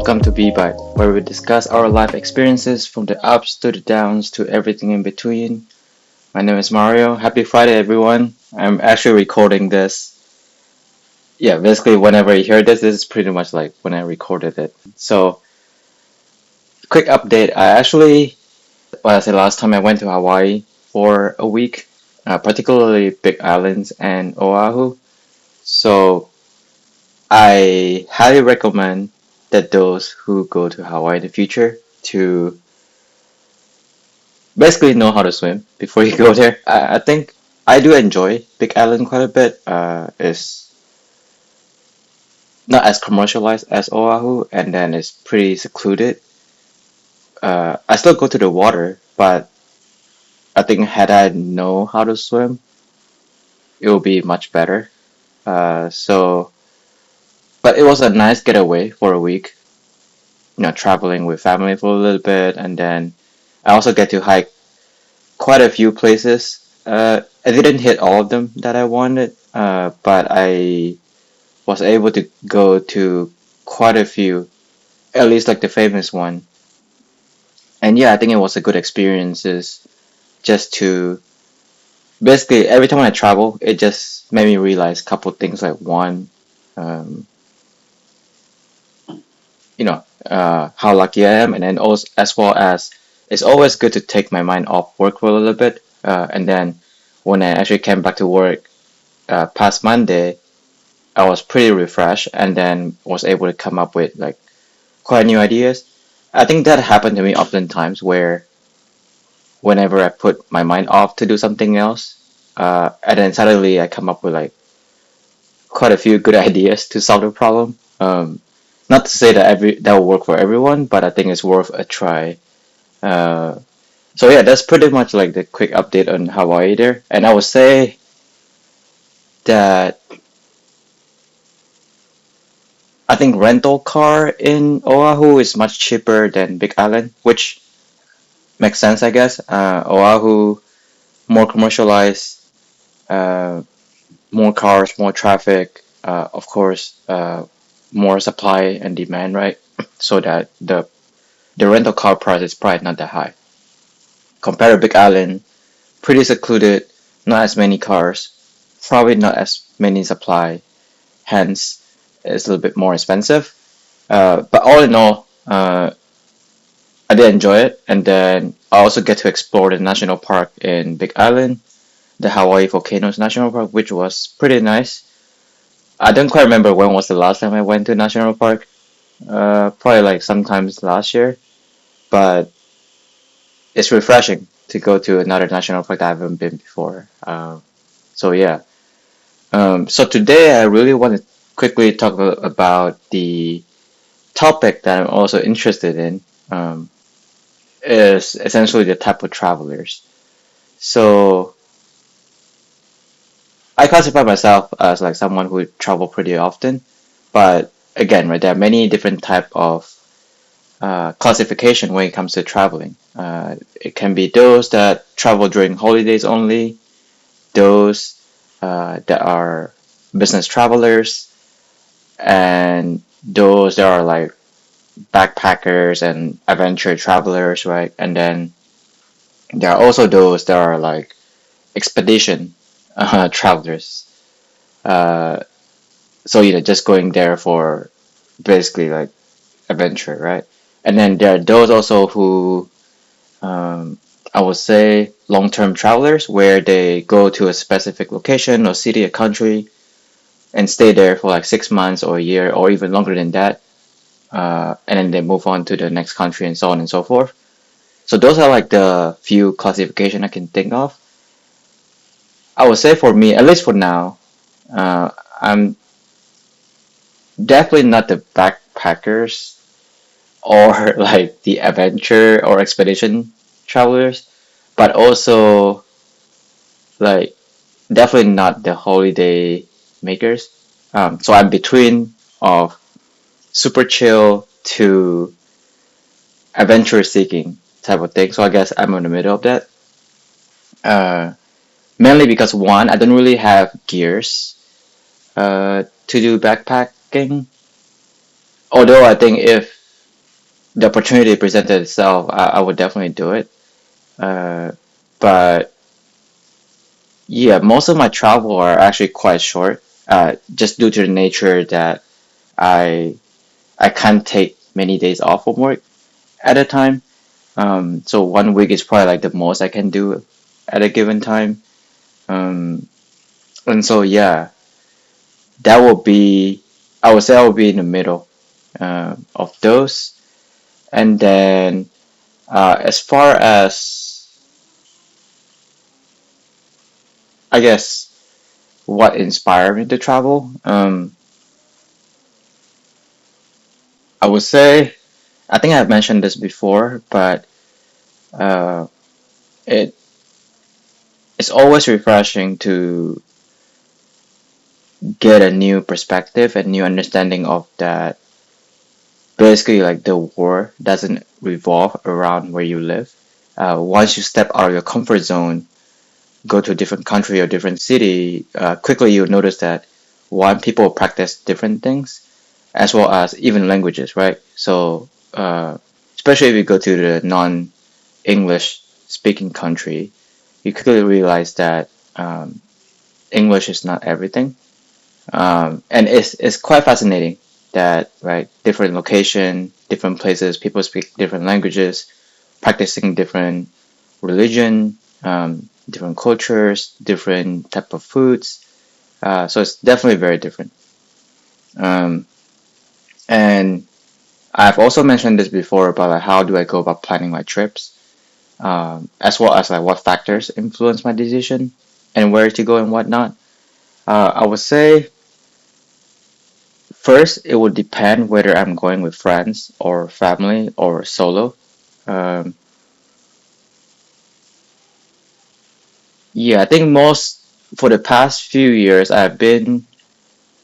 Welcome to B-Bite, where we discuss our life experiences from the ups to the downs to everything in between. My name is Mario. Happy Friday, everyone. I'm actually recording this. Yeah, basically, whenever you hear this is pretty much like when I recorded it. So, quick update. I said last time I went to Hawaii for a week, particularly Big Islands and Oahu. So, I highly recommend that those who go to Hawaii in the future to basically know how to swim before you go there. I think I do enjoy Big Island quite a bit. It's not as commercialized as Oahu, and then it's pretty secluded. I still go to the water, but I think had I know how to swim, it would be much better. But it was a nice getaway for a week. Traveling with family for a little bit, and then I also get to hike quite a few places. I didn't hit all of them that I wanted, but I was able to go to quite a few, at least like the famous one. And yeah, I think it was a good experiences just to basically every time I travel, it just made me realize a couple things like one, um, how lucky I am, and then also as well as it's always good to take my mind off work for a little bit, and then when I actually came back to work past Monday, I was pretty refreshed and then was able to come up with like quite new ideas. I think that happened to me oftentimes where whenever I put my mind off to do something else, and then suddenly I come up with like quite a few good ideas to solve the problem. Not to say that that will work for everyone, but I think it's worth a try. Uh, so yeah, that's pretty much like the quick update on Hawaii there. And I would say that I think rental car in Oahu is much cheaper than Big Island, which makes sense, I guess. Oahu more commercialized, uh, more cars, more traffic, of course, more supply and demand, right? So that the rental car price is probably not that high. Compared to Big Island, pretty secluded, not as many cars, probably not as many supply, hence it's a little bit more expensive. But all in all, I did enjoy it, and then I also get to explore the national park in Big Island, the Hawaii Volcanoes National Park, which was pretty nice. I don't quite remember when was the last time I went to national park. Probably like sometimes last year, but it's refreshing to go to another national park that I haven't been before. So yeah. So today I really want to quickly talk about the topic that I'm also interested in. Is essentially the type of travelers. So I classify myself as like someone who travel pretty often, but again, right, there are many different type of classification when it comes to traveling. It can be those that travel during holidays only, those that are business travelers, and those that are like backpackers and adventure travelers, right? And then there are also those that are like expedition travelers. Uh, so just going there for basically like adventure, right? And then there are those also who I would say long-term travelers where they go to a specific location or city or country and stay there for like 6 months or a year or even longer than that. And then they move on to the next country and so on and so forth. So those are like the few classification I can think of. I would say for me, at least for now, I'm definitely not the backpackers or like the adventure or expedition travelers, but also like definitely not the holiday makers. So I'm between of super chill to adventure seeking type of thing. So I guess I'm in the middle of that. Uh, Mainly because one, I don't really have gears to do backpacking. Although I think if the opportunity presented itself, I would definitely do it. Uh, but yeah, most of my travel are actually quite short, just due to the nature that I I can't take many days off from work at a time. So 1 week is probably like the most I can do at a given time. Um, and so yeah, that will be, I would say I will be in the middle of those. And then as far as I guess what inspired me to travel, I would say I think I've mentioned this before, but uh, it it's always refreshing to get a new perspective and new understanding of that. Basically, like the war doesn't revolve around where you live. Once you step out of your comfort zone, go to a different country or different city, quickly you'll notice that one, people practice different things as well as even languages, right? So, especially if you go to the non-English speaking country, you quickly realize that English is not everything. And it's quite fascinating that, right, different location, different places, people speak different languages, practicing different religion, different cultures, different type of foods. So it's definitely very different. Um, and I've also mentioned this before about like how do I go about planning my trips, as well as like what factors influence my decision and where to go and whatnot. I would say first it would depend whether I'm going with friends or family or solo. Um, yeah, I think most for the past few years I've been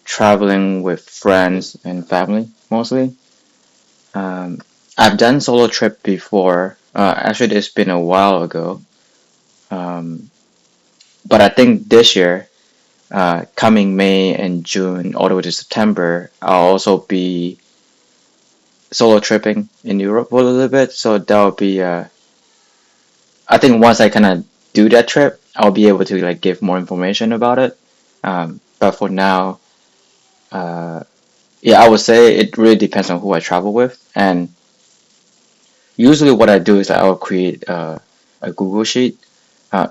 traveling with friends and family mostly. Um, I've done solo trip before. Actually, it's been a while ago. Um, but I think this year, coming May and June, all the way to September, I'll also be solo tripping in Europe for a little bit. So that'll be, I think once I kind of do that trip, I'll be able to like give more information about it. But for now, uh, yeah, I would say it really depends on who I travel with. And usually what I do is I'll create a Google Sheet.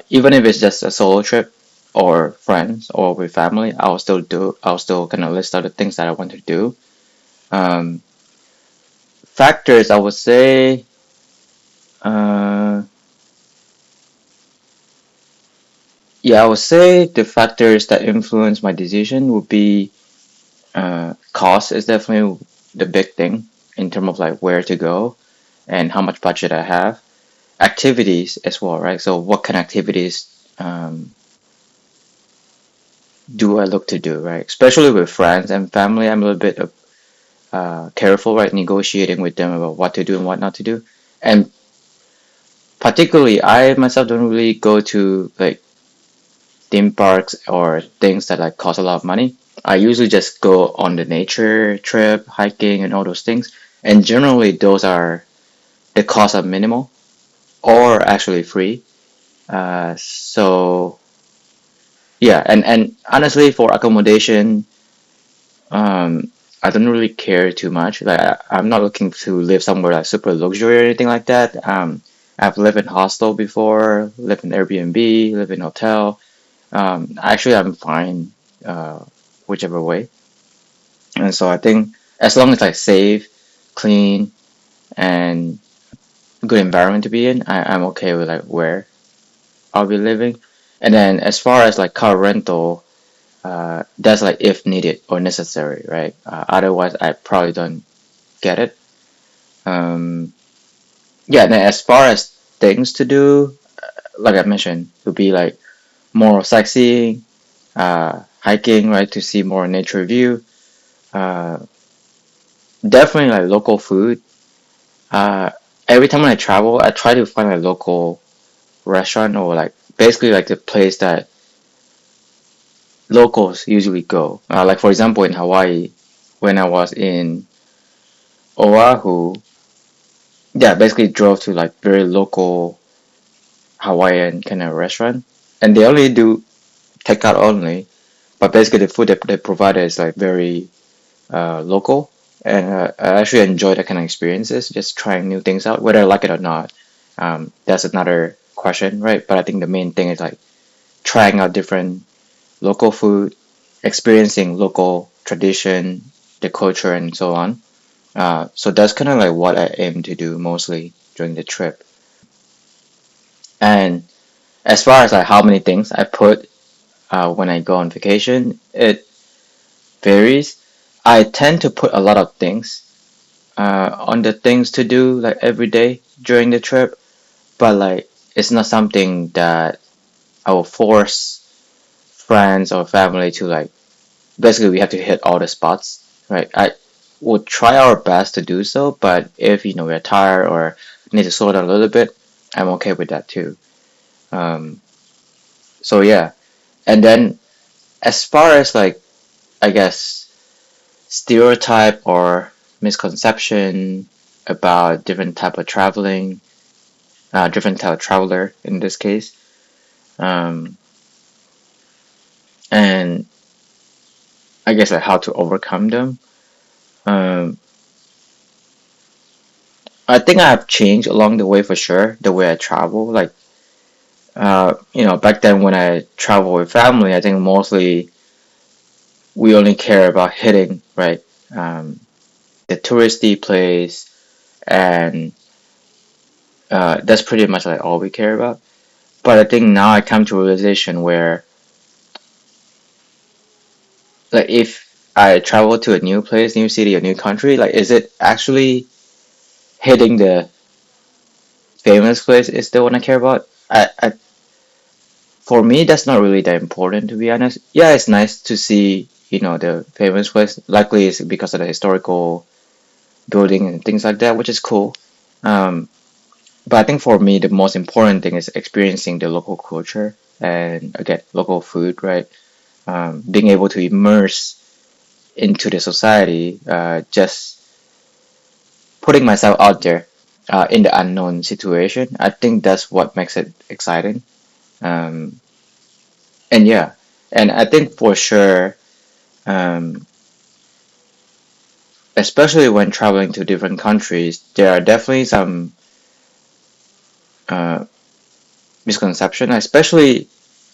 Even if it's just a solo trip or friends or with family, I'll still kind of list out the things that I want to do. Um, Factors, I would say, uh, yeah, I would say the factors that influence my decision would be cost is definitely the big thing in terms of like where to go and how much budget I have. Activities as well, right? So what kind of activities do I look to do, right? Especially with friends and family, I'm a little bit careful, right? Negotiating with them about what to do and what not to do. And particularly, I myself don't really go to like theme parks or things that like cost a lot of money. I usually just go on the nature trip, hiking, and all those things. And generally, those are the costs are minimal or actually free. So yeah, and honestly, for accommodation, Um, I don't really care too much. Like I'm not looking to live somewhere like super luxury or anything like that. I've lived in hostel before, lived in Airbnb, lived in hotel. Actually, I'm fine, whichever way. And so I think as long as I safe, clean, and good environment to be in, I'm okay with like where I'll be living. And then as far as like car rental, that's like if needed or necessary, right? Otherwise, I probably don't get it. Um, yeah, and then as far as things to do, like I mentioned, would be like more sightseeing, hiking, right, to see more nature view. Uh, Definitely like local food. Uh, every time I travel, I try to find a local restaurant or like basically like the place that locals usually go. Like for example, in Hawaii, when I was in Oahu, yeah, basically drove to like very local Hawaiian kind of restaurant, and they only do takeout only. But basically, the food that they provided is like very local, and I actually enjoy that kind of experiences, just trying new things out, whether I like it or not. That's another question, right? But I think the main thing is like trying out different local food, experiencing local tradition, the culture, and so on. So that's kind of like what I aim to do mostly during the trip. And as far as like how many things I put when I go on vacation, it varies. I tend to put a lot of things on the things to do like every day during the trip, but like it's not something that I will force friends or family to like. Basically, we have to hit all the spots, right? I will try our best to do so, but if we're tired or need to slow down a little bit, I'm okay with that too. Um, so yeah, and then as far as like I guess stereotype or misconception about different type of traveling, different type of traveler in this case, um, and I guess like how to overcome them. Um, I think I have changed along the way for sure. The way I travel, like back then when I travel with family, I think mostly we only care about hitting right the touristy place, and that's pretty much like all we care about. But I think now I come to a realization where like if I travel to a new place, new city, a new country, like is it actually hitting the famous place is the one I care about? For me, that's not really that important to be honest. Yeah, it's nice to see, the famous place. Likely it's because of the historical building and things like that, which is cool. Um, but I think for me, the most important thing is experiencing the local culture and again, local food, right? Being able to immerse into the society, just putting myself out there in the unknown situation. I think that's what makes it exciting. Um, and yeah, and I think for sure, um, especially when traveling to different countries, there are definitely some uh, misconception. Especially,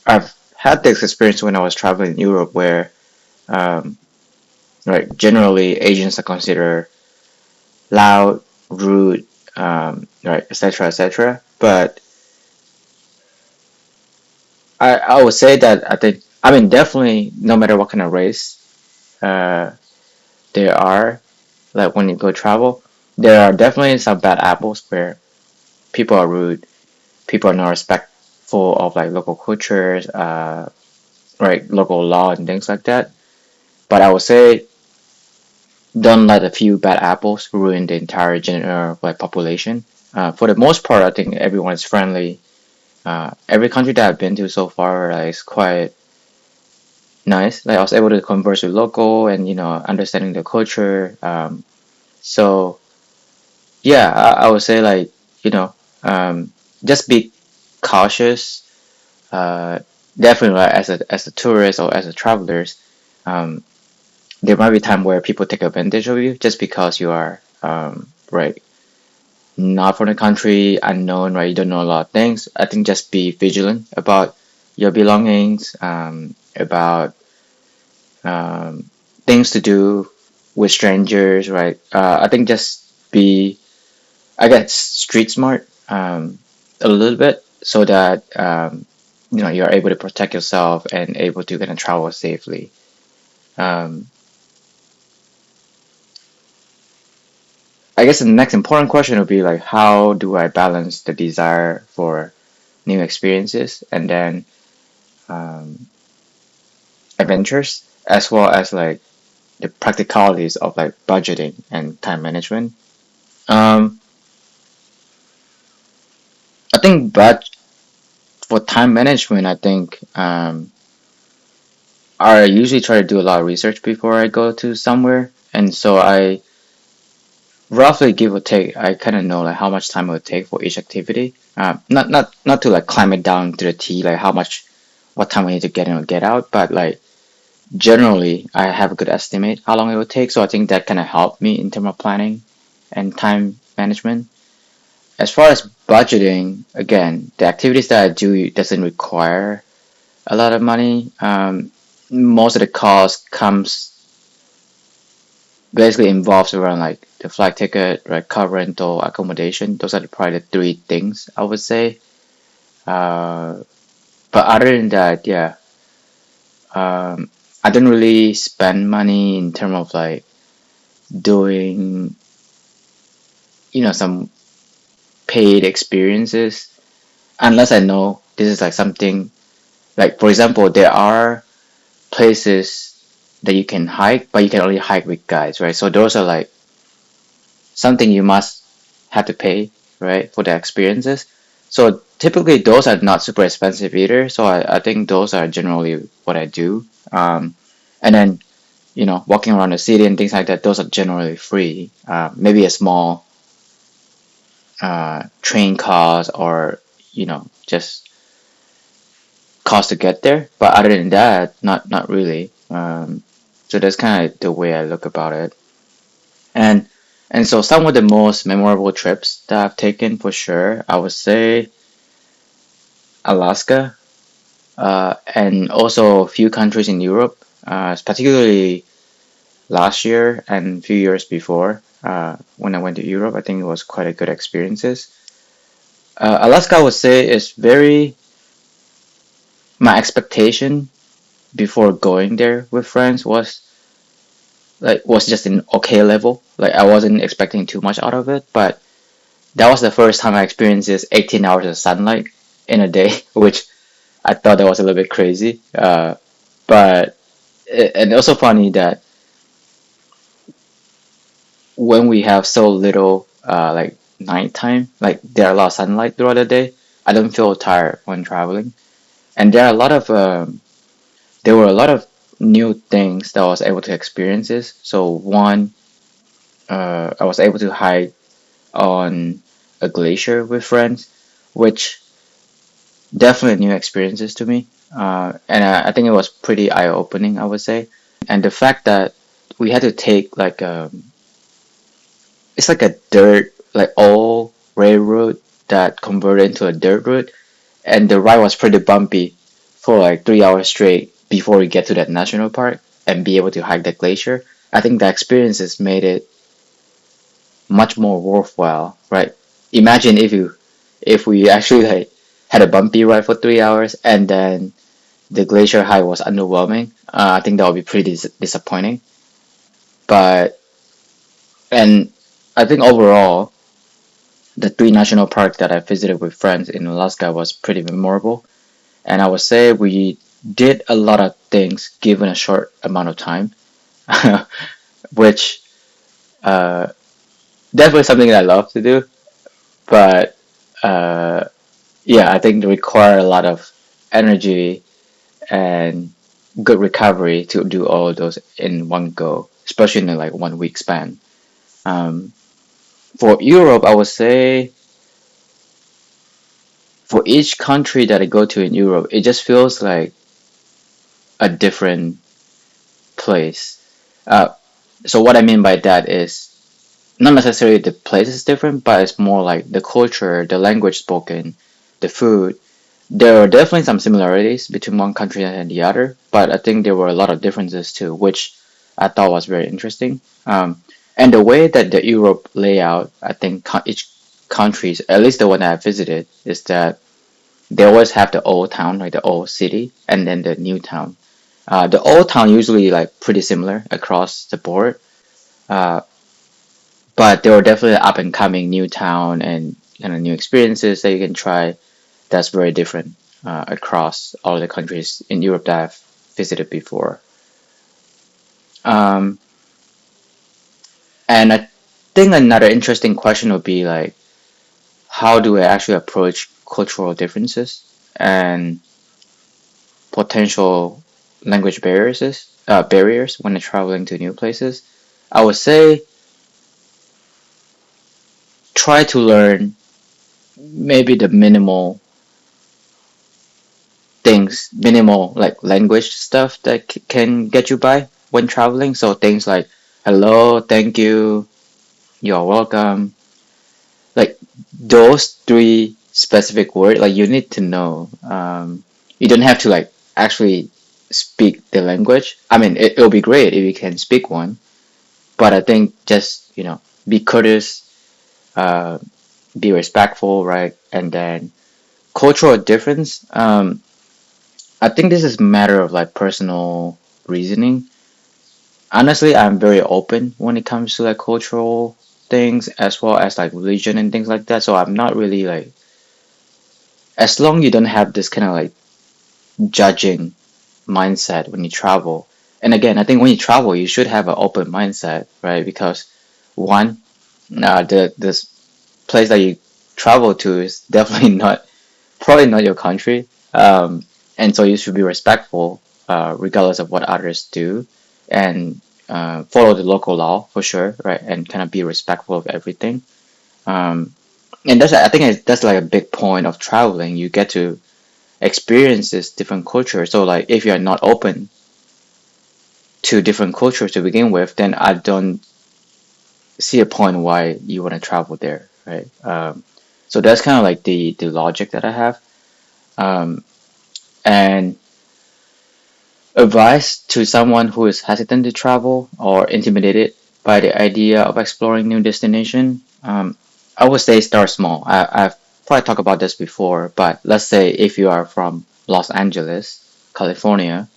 I've had this experience when I was traveling in Europe, where um, right, generally Asians are considered loud, rude, right, etc., etc. But I would say that I mean definitely no matter what kind of race uh, there are, like when you go travel, there are definitely some bad apples where people are rude, people are not respectful of like local cultures, right, local law and things like that. But I would say don't let a few bad apples ruin the entire general like population. For the most part, I think everyone is friendly. Every country that I've been to so far is quite nice. Like I was able to converse with local and understanding the culture. So yeah, I would say like you know just be cautious. Uh, Definitely like, as a tourist or as a travelers, um, there might be time where people take advantage of you just because you are right not from the country, unknown, right? You don't know a lot of things. I think just be vigilant about your belongings, about um, things to do with strangers, right? I think just be, I guess, street smart a little bit so that you're able to protect yourself and able to kind of travel safely. Um, I guess the next important question would be like, how do I balance the desire for new experiences and then um, adventures, as well as like the practicalities of like budgeting and time management? Um, I think, but for time management, I think I usually try to do a lot of research before I go to somewhere, and so I roughly give or take, I kind of know like how much time it would take for each activity. Not to like climb it down to the T, like how much, what time I need to get in or get out, but like generally, I have a good estimate how long it would take. So I think that kind of helped me in terms of planning and time management. As far as budgeting, again, the activities that I do doesn't require a lot of money. Most of the cost comes basically involves around like the flight ticket, right, car rental, accommodation. Those are probably the three things I would say. Uh, but other than that, yeah, I don't really spend money in terms of like doing, some paid experiences unless I know this is like something like, for example, there are places that you can hike, but you can only hike with guides, right? So those are like something you must have to pay, right, for the experiences. So typically those are not super expensive either. So I think those are generally what I do. And then, walking around the city and things like that, those are generally free. Maybe a small train cost or, just cost to get there. But other than that, not really. So that's kind of the way I look about it. And and so some of the most memorable trips that I've taken for sure, I would say Alaska, and also a few countries in Europe, particularly last year and a few years before. When I went to Europe, I think it was quite a good experiences. Alaska, I would say, is very my expectation before going there with friends was just an okay level. Like I wasn't expecting too much out of it, but that was the first time I experienced this 18 hours of sunlight in a day, which I thought that was a little bit crazy. But and also funny that when we have so little like nighttime, like there are a lot of sunlight throughout the day, I don't feel tired when traveling. And there were a lot of new things that I was able to experience. So one, I was able to hike on a glacier with friends, which definitely new experiences to me. And I think it was pretty eye-opening, I would say. And the fact that we had to take like it's like a dirt, like old railroad that converted into a dirt road, and the ride was pretty bumpy for like 3 hours straight before we get to that national park and be able to hike the glacier. I think the experiences made it much more worthwhile, right? Imagine if we actually like had a bumpy ride for 3 hours and then the glacier hike was underwhelming. I think that would be pretty disappointing. But and I think overall, the three national parks that I visited with friends in Alaska was pretty memorable. And I would say we did a lot of things given a short amount of time, which uh, definitely something that I love to do. But uh, yeah, I think they require a lot of energy and good recovery to do all of those in one go, especially in like 1 week span. Um, for Europe, I would say for each country that I go to in Europe, it just feels like a different place. Uh, so what I mean by that is not necessarily the place is different, but it's more like the culture, the language spoken, the food. There are definitely some similarities between one country and the other, but I think there were a lot of differences too, which I thought was very interesting. And the way that the Europe layout, I think each countries, at least the one that I visited, is that they always have the old town, like the old city, and then the new town. The old town usually like pretty similar across the board, uh, but there were definitely up and coming new town and kind of new experiences that you can try. That's very different across all the countries in Europe that I've visited before. Um, and I think another interesting question would be like, how do I actually approach cultural differences and potential language barriers when traveling to new places? I would say try to learn maybe the minimal things, minimal like language stuff that can get you by when traveling. So things like hello, thank you, you're welcome. Like those three specific words, like you need to know. You don't have to like actually speak the language. I mean, it'll be great if you can speak one, but I think just, be courteous, uh, be respectful, right? And then cultural difference. I think this is a matter of like personal reasoning. Honestly, I'm very open when it comes to like cultural things as well as like religion and things like that. So I'm not really like, as long you don't have this kind of like judging mindset when you travel. And again, I think when you travel, you should have an open mindset, right? Because one, the this place that you travel to is definitely not probably not your country, and so you should be respectful, regardless of what others do, and follow the local law for sure, right? And kind of be respectful of everything. Um, and that's I think that's like a big point of traveling. You get to experience this different culture. So like if you're not open to different cultures to begin with, then I don't see a point why you want to travel there, right? So that's kind of like the logic that I have. Um, and advice to someone who is hesitant to travel or intimidated by the idea of exploring new destination. I would say start small. I've probably talked about this before, but let's say if you are from Los Angeles, California,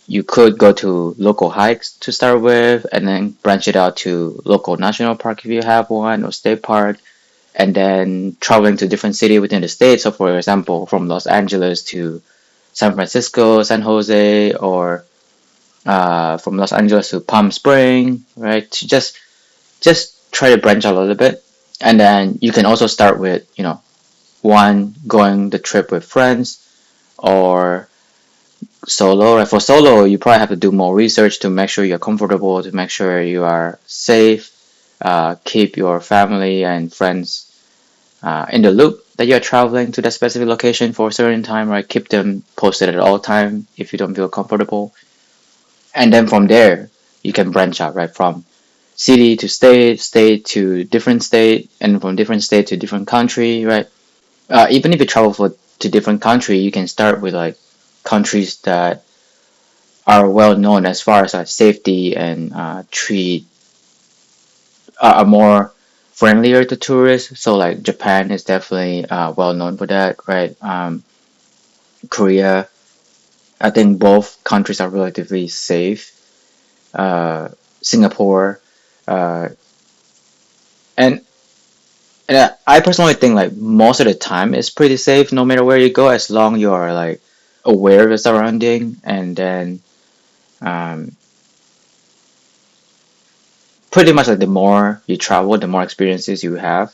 you could go to local hikes to start with, and then branch it out to local national park if you have one, or state park, and then traveling to different city within the state. So, for example, from Los Angeles to San Francisco, San Jose, or from Los Angeles to Palm Spring, right? To just try to branch out a little bit, and then you can also start with one going the trip with friends or solo. Right? For solo, you probably have to do more research to make sure you're comfortable, to make sure you are safe. Keep your family and friends in the loop that you're traveling to that specific location for a certain time, right? Keep them posted at all time if you don't feel comfortable. And then from there, you can branch out, right? From city to state, state to different state, and from different state to different country, right? Even if you travel to different country, you can start with like countries that are well known as far as like safety and treat are more friendlier to tourists. So like Japan is definitely well known for that, right? Korea, I think both countries are relatively safe. Uh, Singapore, uh, and I personally think like most of the time it's pretty safe no matter where you go as long you are like aware of the surrounding, and then um, pretty much like the more you travel, the more experiences you have,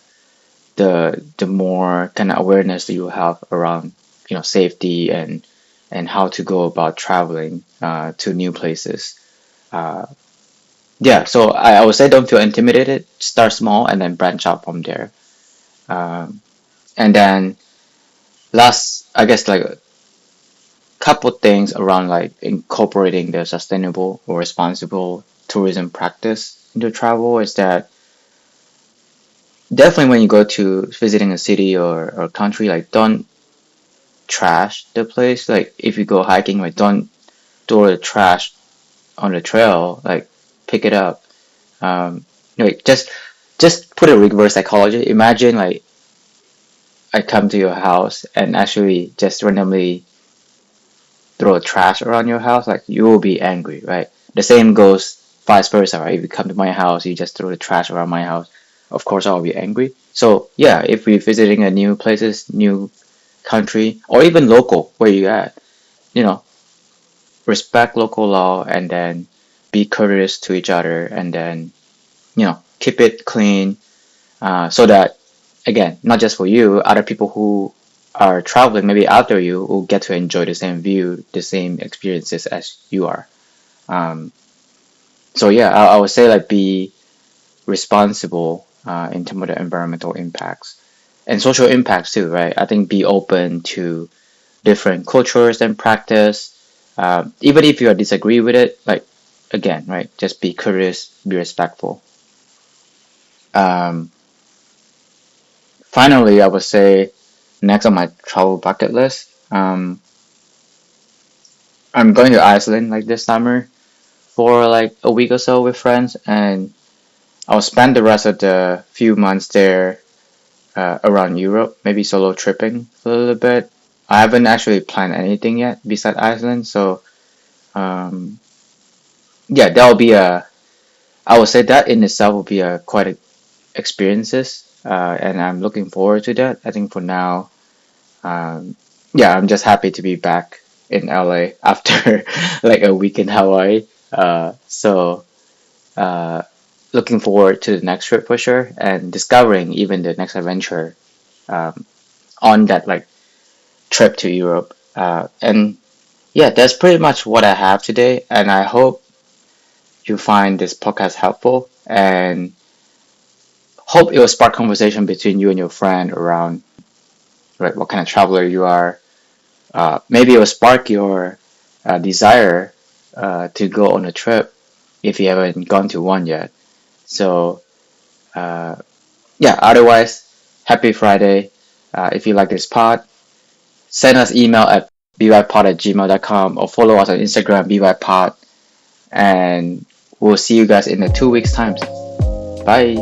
the more kind of awareness that you have around safety and how to go about traveling to new places. Uh, yeah, so I would say don't feel intimidated. Start small and then branch out from there. Um, and then last, I guess like a couple things around like incorporating the sustainable or responsible tourism practice into travel is that definitely when you go to visiting a city or country, like don't trash the place. Like if you go hiking, like don't throw the trash on the trail. Like pick it up. Like just put a reverse psychology. Imagine like I come to your house and actually just randomly throw trash around your house. Like you will be angry, right? The same goes vice versa, right? If you come to my house, you just throw the trash around my house. Of course, I'll be angry. So yeah, if we're visiting a new places, new country, or even local where you at, you know, respect local law and then be courteous to each other and then keep it clean, so that again not just for you, other people who are traveling maybe after you will get to enjoy the same view, the same experiences as you are. um, so yeah, I would say like be responsible in terms of the environmental impacts and social impacts too, right? I think be open to different cultures and practice, even if you disagree with it. Like again, right? Just be curious, be respectful. Um, Finally, I would say next on my travel bucket list, I'm going to Iceland like this summer for like a week or so with friends, and I'll spend the rest of the few months there around Europe, maybe solo tripping a little bit. I haven't actually planned anything yet beside Iceland, so um, yeah, that'll be a. I would say that in itself will be a quite a experiences, and I'm looking forward to that. I think for now, um, yeah, I'm just happy to be back in LA after like a week in Hawaii. So uh, looking forward to the next trip for sure, and discovering even the next adventure um, on that like trip to Europe. And yeah, that's pretty much what I have today. And I hope you find this podcast helpful and hope it will spark conversation between you and your friend around right, what kind of traveler you are. Maybe it will spark your desire to go on a trip if you haven't gone to one yet. So, uh, yeah, otherwise, happy Friday. If you like this pod, send us email at bypod@gmail.com or follow us on Instagram, bypod, and we'll see you guys in the 2 weeks' time. Bye.